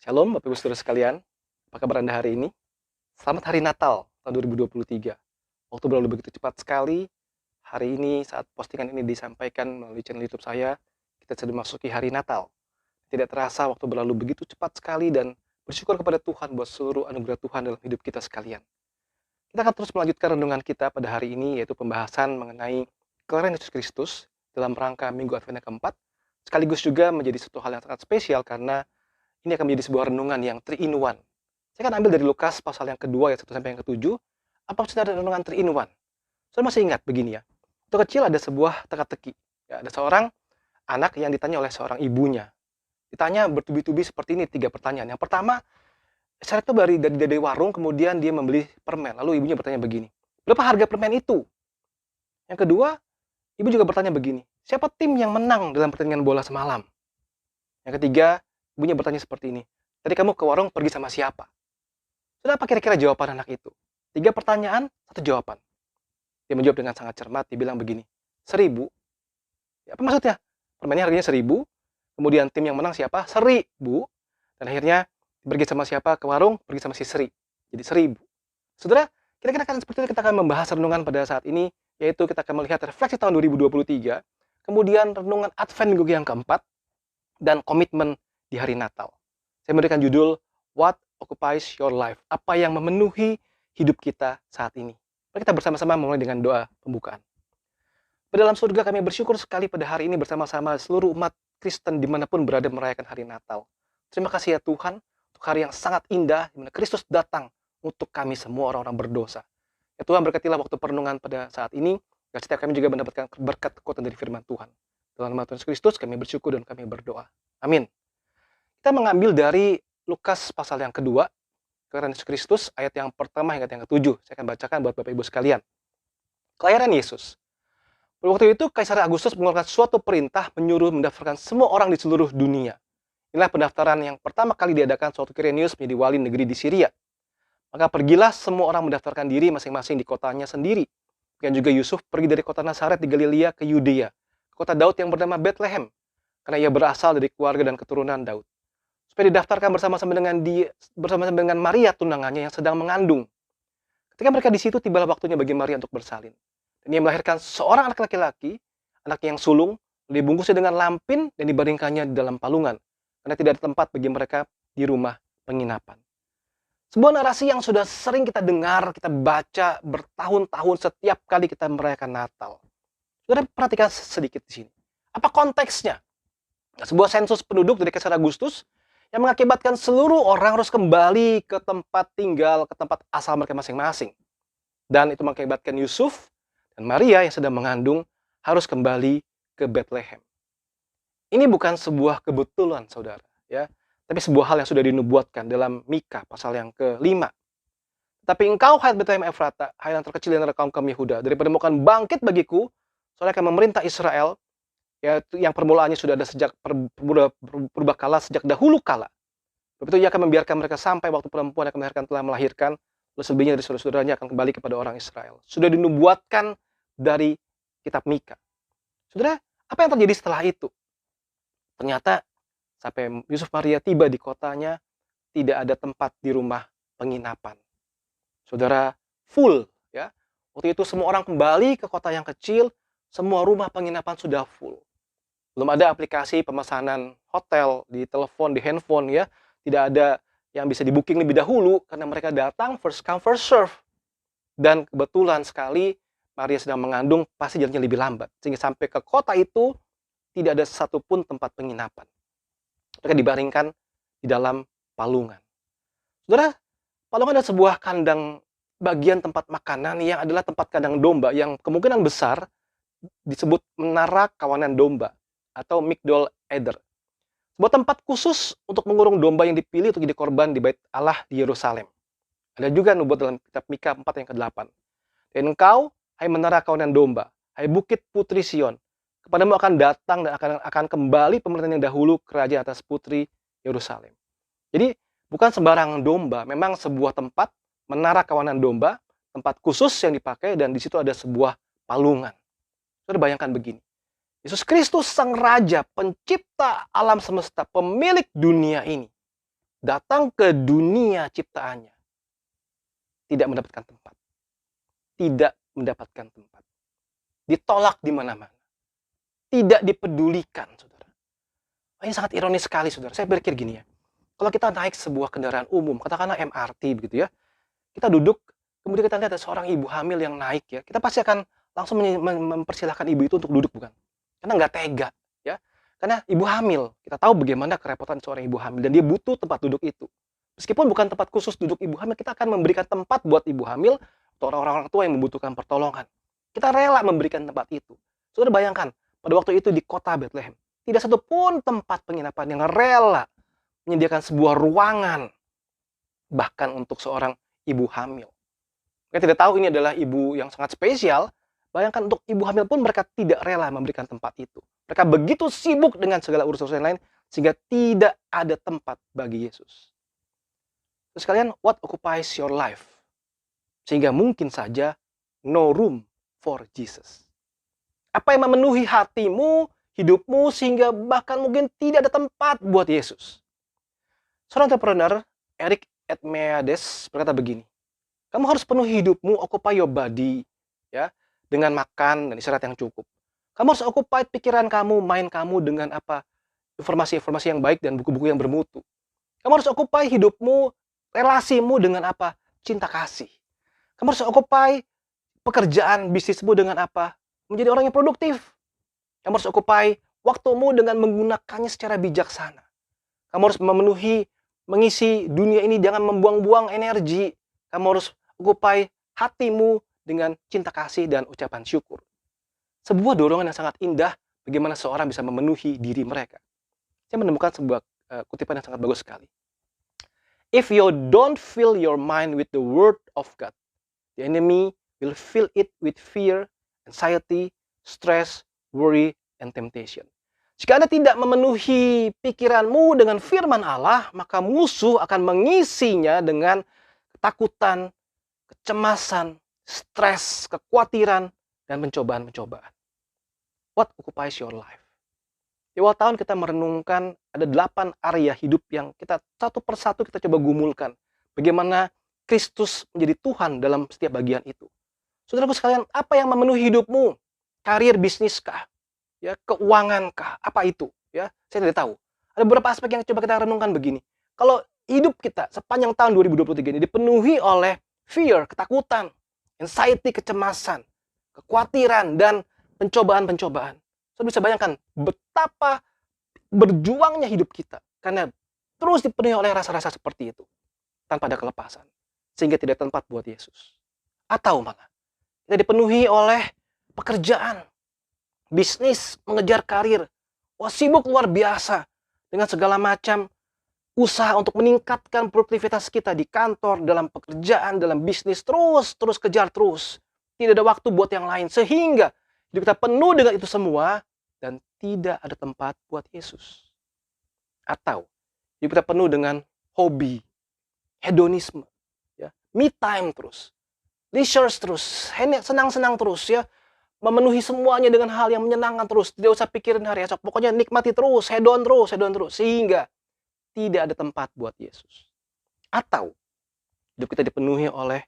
Shalom Bapak Ibu Saudara sekalian, apa kabar Anda hari ini? Selamat Hari Natal tahun 2023. Waktu berlalu begitu cepat sekali. Hari ini saat postingan ini disampaikan melalui channel YouTube saya, kita sudah memasuki Hari Natal. Tidak terasa waktu berlalu begitu cepat sekali dan bersyukur kepada Tuhan buat seluruh anugerah Tuhan dalam hidup kita sekalian. Kita akan terus melanjutkan renungan kita pada hari ini, yaitu pembahasan mengenai kelahiran Yesus Kristus dalam rangka Minggu Advent yang keempat, sekaligus juga menjadi satu hal yang sangat spesial karena ini akan menjadi sebuah renungan yang 3 in 1. Saya akan ambil dari Lukas pasal yang kedua ayat 1 sampai yang ke-7. Apa maksudnya ada renungan 3 in 1? Saya masih ingat begini ya. Waktu kecil ada sebuah teka-teki. Ya, ada seorang anak yang ditanya oleh seorang ibunya. Ditanya bertubi-tubi seperti ini 3 pertanyaan. Yang pertama, saat itu dari warung kemudian dia membeli permen. Lalu ibunya bertanya begini, "Berapa harga permen itu?" Yang kedua, ibu juga bertanya begini, "Siapa tim yang menang dalam pertandingan bola semalam?" Yang ketiga, ibunya bertanya seperti ini, "Tadi kamu ke warung pergi sama siapa?" Sudah apa kira-kira jawaban anak itu? 3 pertanyaan, 1 jawaban. Dia menjawab dengan sangat cermat, dia bilang begini, 1.000. Ya, apa maksudnya? Permennya harganya 1.000, kemudian tim yang menang siapa? 1.000. Dan akhirnya pergi sama siapa ke warung? Pergi sama si Sri. Jadi 1.000. Saudara, kira-kira kan seperti itu kita akan membahas renungan pada saat ini, yaitu kita akan melihat refleksi tahun 2023, kemudian renungan Advent minggu yang keempat, dan komitmen di hari Natal. Saya memberikan judul, What Occupies Your Life? Apa yang memenuhi hidup kita saat ini? Mari kita bersama-sama mulai dengan doa pembukaan. Di dalam surga kami bersyukur sekali pada hari ini bersama-sama seluruh umat Kristen dimanapun berada merayakan hari Natal. Terima kasih ya Tuhan, untuk hari yang sangat indah, di mana Kristus datang untuk kami semua orang-orang berdosa. Ya Tuhan, berkatilah waktu perenungan pada saat ini, dan setiap kami juga mendapatkan berkat kekuatan dari firman Tuhan. Dalam nama Tuhan Yesus Kristus kami bersyukur dan kami berdoa. Amin. Kita mengambil dari Lukas pasal yang kedua, kelahiran Yesus Kristus, ayat yang pertama hingga yang ke-7. Saya akan bacakan buat Bapak Ibu sekalian. Kelahiran Yesus. Pada waktu itu, Kaisar Agustus mengeluarkan suatu perintah menyuruh mendaftarkan semua orang di seluruh dunia. Inilah pendaftaran yang pertama kali diadakan suatu Quirinius menjadi wali negeri di Syria. Maka pergilah semua orang mendaftarkan diri masing-masing di kotanya sendiri. Dan juga Yusuf pergi dari kota Nazaret di Galilea ke Yudea, kota Daud yang bernama Bethlehem, karena ia berasal dari keluarga dan keturunan Daud. Supaya didaftarkan bersama-sama dengan Maria tunangannya yang sedang mengandung. Ketika mereka di situ, tibalah waktunya bagi Maria untuk bersalin. Dan ia melahirkan seorang anak laki-laki, anaknya yang sulung, dibungkusnya dengan lampin dan dibaringkannya di dalam palungan, karena tidak ada tempat bagi mereka di rumah penginapan. Sebuah narasi yang sudah sering kita dengar, kita baca bertahun-tahun setiap kali kita merayakan Natal. Saudara perhatikan sedikit di sini. Apa konteksnya? Sebuah sensus penduduk dari Kaisar Agustus yang mengakibatkan seluruh orang harus kembali ke tempat tinggal, ke tempat asal mereka masing-masing. Dan itu mengakibatkan Yusuf dan Maria yang sedang mengandung harus kembali ke Bethlehem. Ini bukan sebuah kebetulan, saudara, ya, tapi sebuah hal yang sudah dinubuatkan dalam Mika pasal yang ke-5. Tapi engkau, hai Bethlehem Efrata, hai yang terkecil di antara kaum Yehuda, daripada mau bangkit bagiku, soalnya akan memerintah Israel, yaitu yang permulaannya sudah ada sejak purbakala, sejak dahulu kala. Begitu ia akan membiarkan mereka sampai waktu perempuan yang melahirkan telah melahirkan, lalu selebihnya dari saudara-saudaranya akan kembali kepada orang Israel. Sudah dinubuatkan dari kitab Mika. Saudara, apa yang terjadi setelah itu? Ternyata sampai Yusuf Maria tiba di kotanya, tidak ada tempat di rumah penginapan. Saudara, full ya. Waktu itu semua orang kembali ke kota yang kecil, semua rumah penginapan sudah full. Belum ada aplikasi pemesanan hotel di telepon, di handphone ya. Tidak ada yang bisa di-booking lebih dahulu karena mereka datang first come first serve. Dan kebetulan sekali Maria sedang mengandung, pasti jalannya lebih lambat. Sehingga sampai ke kota itu tidak ada satupun tempat penginapan. Mereka dibaringkan di dalam palungan. Saudara, palungan adalah sebuah kandang bagian tempat makanan yang adalah tempat kandang domba yang kemungkinan besar disebut menara kawanan domba atau Migdol Eder. Sebuah tempat khusus untuk mengurung domba yang dipilih untuk jadi korban di Bait Allah di Yerusalem. Ada juga nubuat dalam kitab Mika 4 yang ke-8. Dan engkau, hai menara kawanan domba, hai bukit putri Sion, kepadamu akan datang dan akan kembali pemerintahan yang dahulu kerajaan atas putri Yerusalem. Jadi bukan sembarangan domba, memang sebuah tempat menara kawanan domba, tempat khusus yang dipakai dan di situ ada sebuah palungan. Saudara bayangkan begini. Yesus Kristus sang raja, pencipta alam semesta, pemilik dunia ini datang ke dunia ciptaannya, tidak mendapatkan tempat. Tidak mendapatkan tempat. Ditolak di mana-mana. Tidak dipedulikan, saudara. Ini sangat ironis sekali, saudara. Saya berpikir gini ya. Kalau kita naik sebuah kendaraan umum, katakanlah MRT begitu ya. Kita duduk, kemudian kita lihat ada seorang ibu hamil yang naik ya. Kita pasti akan langsung mempersilahkan ibu itu untuk duduk, bukan? Karena nggak tega ya. Karena ibu hamil, kita tahu bagaimana kerepotan seorang ibu hamil dan dia butuh tempat duduk itu. Meskipun bukan tempat khusus duduk ibu hamil, kita akan memberikan tempat buat ibu hamil atau orang-orang tua yang membutuhkan pertolongan. Kita rela memberikan tempat itu. Saudara bayangkan, pada waktu itu di kota Bethlehem, tidak satu pun tempat penginapan yang rela menyediakan sebuah ruangan bahkan untuk seorang ibu hamil. Mereka tidak tahu ini adalah ibu yang sangat spesial. Bayangkan untuk ibu hamil pun mereka tidak rela memberikan tempat itu. Mereka begitu sibuk dengan segala urusan lain sehingga tidak ada tempat bagi Yesus. Terus kalian, what occupies your life? Sehingga mungkin saja no room for Jesus. Apa yang memenuhi hatimu, hidupmu, sehingga bahkan mungkin tidak ada tempat buat Yesus? Seorang entrepreneur, Eric Edmeades, berkata begini, kamu harus penuhi hidupmu, occupy your body, ya, dengan makan dan istirahat yang cukup. Kamu harus occupy pikiran kamu, mind kamu dengan apa? Informasi-informasi yang baik dan buku-buku yang bermutu. Kamu harus occupy hidupmu, relasimu dengan apa? Cinta kasih. Kamu harus occupy pekerjaan, bisnismu dengan apa? Menjadi orang yang produktif. Kamu harus occupy waktumu dengan menggunakannya secara bijaksana. Kamu harus mengisi dunia ini, jangan membuang-buang energi. Kamu harus occupy hatimu dengan cinta kasih dan ucapan syukur. Sebuah dorongan yang sangat indah bagaimana seorang bisa memenuhi diri mereka. Saya menemukan sebuah kutipan yang sangat bagus sekali. If you don't fill your mind with the word of God, the enemy will fill it with fear, anxiety, stress, worry, and temptation. Jika Anda tidak memenuhi pikiranmu dengan firman Allah, maka musuh akan mengisinya dengan ketakutan, kecemasan, stres, kekhawatiran, dan pencobaan-pencobaan. What occupies your life? Di awal tahun kita merenungkan ada 8 area hidup yang kita satu persatu kita coba gumulkan. Bagaimana Kristus menjadi Tuhan dalam setiap bagian itu. Saudaraku sekalian, apa yang memenuhi hidupmu? Karir, bisnis kah? Ya, keuangan kah? Apa itu? Ya, saya tidak tahu. Ada beberapa aspek yang coba kita renungkan begini. Kalau hidup kita sepanjang tahun 2023 ini dipenuhi oleh fear, ketakutan, anxiety, kecemasan, kekhawatiran, dan pencobaan-pencobaan. Saudara bisa bayangkan betapa berjuangnya hidup kita. Karena terus dipenuhi oleh rasa-rasa seperti itu. Tanpa ada kelepasan. Sehingga tidak ada tempat buat Yesus. Atau malah kita dipenuhi oleh pekerjaan, bisnis, mengejar karir. Wah, sibuk luar biasa dengan segala macam usaha untuk meningkatkan produktivitas kita di kantor, dalam pekerjaan, dalam bisnis, terus kejar terus. Tidak ada waktu buat yang lain sehingga hidup kita penuh dengan itu semua dan tidak ada tempat buat Yesus. Atau hidup kita penuh dengan hobi, hedonisme, ya, me time terus, leisure terus, senang-senang terus ya. Memenuhi semuanya dengan hal yang menyenangkan terus. Tidak usah pikirin hari esok. Pokoknya nikmati terus, hedon terus. Sehingga tidak ada tempat buat Yesus. Atau hidup kita dipenuhi oleh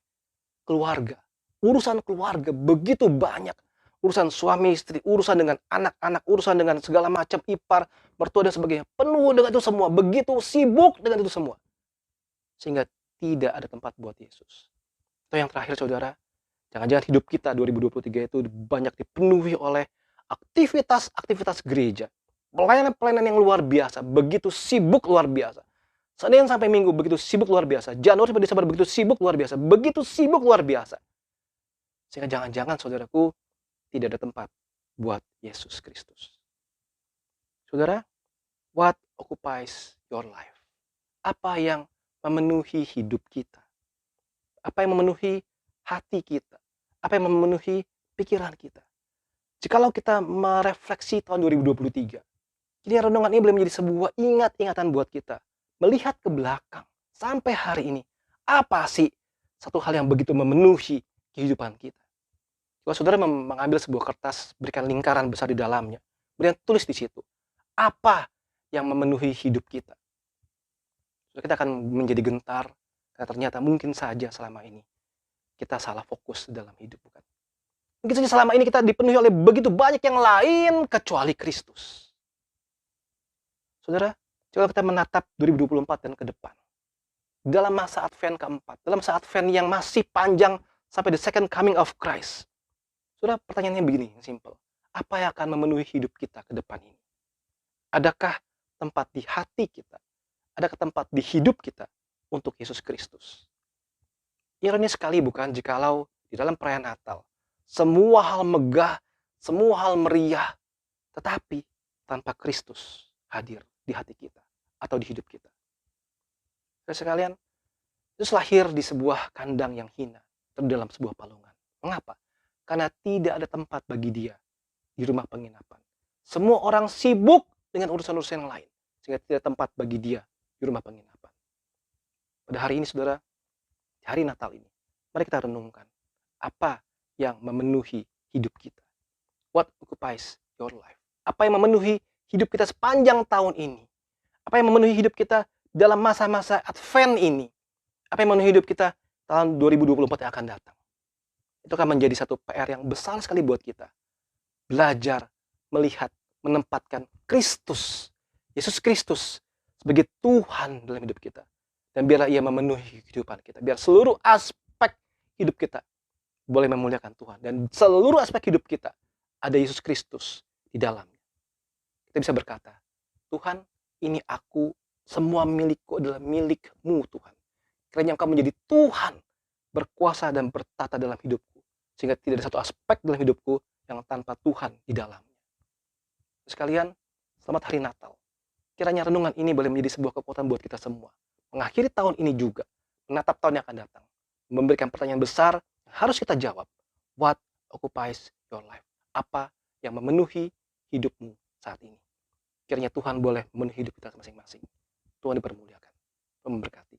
keluarga. Urusan keluarga begitu banyak. Urusan suami istri, urusan dengan anak-anak, urusan dengan segala macam ipar, mertua dan sebagainya. Penuh dengan itu semua. Begitu sibuk dengan itu semua. Sehingga tidak ada tempat buat Yesus. Itu yang terakhir, saudara. Jangan-jangan hidup kita 2023 itu banyak dipenuhi oleh aktivitas-aktivitas gereja. Pelayanan-pelayanan yang luar biasa, begitu sibuk luar biasa. Senin sampai Minggu begitu sibuk luar biasa. Januari sampai Desember begitu sibuk luar biasa. Begitu sibuk luar biasa. Sehingga jangan-jangan saudaraku tidak ada tempat buat Yesus Kristus. Saudara, what occupies your life? Apa yang memenuhi hidup kita? Apa yang memenuhi hati kita? Apa yang memenuhi pikiran kita? Jikalau kita merefleksi tahun 2023, jadi renungan ini boleh menjadi sebuah ingat-ingatan buat kita. Melihat ke belakang, sampai hari ini, apa sih satu hal yang begitu memenuhi kehidupan kita? Kalau saudara mengambil sebuah kertas, berikan lingkaran besar di dalamnya, kemudian tulis di situ, apa yang memenuhi hidup kita? Kita akan menjadi gentar, karena ternyata mungkin saja selama ini kita salah fokus dalam hidup, bukan? Mungkin saja selama ini kita dipenuhi oleh begitu banyak yang lain kecuali Kristus. Saudara, coba kita menatap 2024 dan ke depan. Dalam masa Advent keempat, dalam masa Advent yang masih panjang sampai the second coming of Christ. Saudara, pertanyaannya begini, yang simple. Apa yang akan memenuhi hidup kita ke depan ini? Adakah tempat di hati kita? Adakah tempat di hidup kita untuk Yesus Kristus? Ironis sekali bukan jikalau di dalam perayaan Natal, semua hal megah, semua hal meriah, tetapi tanpa Kristus hadir di hati kita atau di hidup kita. Saudara sekalian, Yesus lahir di sebuah kandang yang hina, dalam sebuah palungan. Mengapa? Karena tidak ada tempat bagi dia di rumah penginapan. Semua orang sibuk dengan urusan-urusan yang lain, sehingga tidak ada tempat bagi dia di rumah penginapan. Pada hari ini, saudara, di hari Natal ini, mari kita renungkan apa yang memenuhi hidup kita. What occupies your life? Apa yang memenuhi hidup kita sepanjang tahun ini? Apa yang memenuhi hidup kita dalam masa-masa Advent ini? Apa yang memenuhi hidup kita tahun 2024 yang akan datang? Itu akan menjadi satu PR yang besar sekali buat kita. Belajar, melihat, menempatkan Kristus, Yesus Kristus sebagai Tuhan dalam hidup kita. Dan biarlah ia memenuhi kehidupan kita. Biar seluruh aspek hidup kita boleh memuliakan Tuhan. Dan seluruh aspek hidup kita ada Yesus Kristus di dalamnya. Kita bisa berkata, Tuhan, ini aku, semua milikku adalah milik-Mu Tuhan. Kiranya Engkau menjadi Tuhan, berkuasa dan bertata dalam hidupku. Sehingga tidak ada satu aspek dalam hidupku yang tanpa Tuhan di dalamnya. Sekalian, selamat hari Natal. Kiranya renungan ini boleh menjadi sebuah kekuatan buat kita semua. Mengakhiri tahun ini juga, menatap tahun yang akan datang. Memberikan pertanyaan besar yang harus kita jawab. What occupies your life? Apa yang memenuhi hidupmu saat ini? Kiranya Tuhan boleh memenuhi hidup kita masing-masing. Tuhan dipermuliakan. Tuhan memberkati.